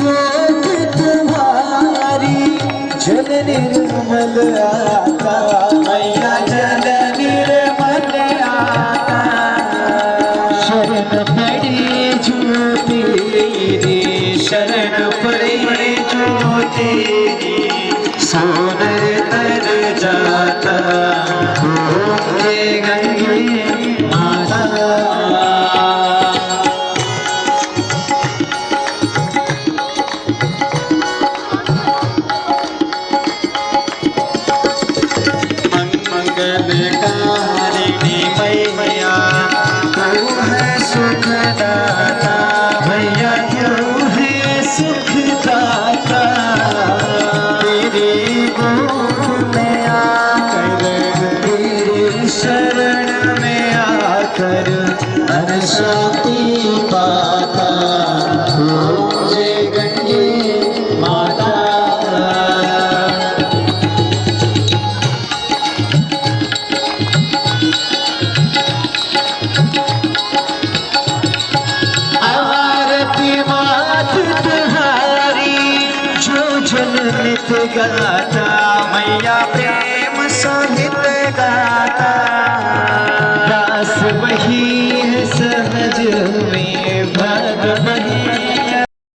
ज्योत तुम्हारी जल निर्मल आता मैया जल निर्मल आता शरण पड़े ज्योति रे शरण पड़े ज्योति सोनर तर जाता हे गंगे माता मंगलकारिणी मैया तू है सुखदाता भैया तू है सुखदाता तेरे गोद में आकर तेरे शरण में आकर मन शांति पाता जय गंगे माता नित गाता मैया प्रेम सहित गाता दास वही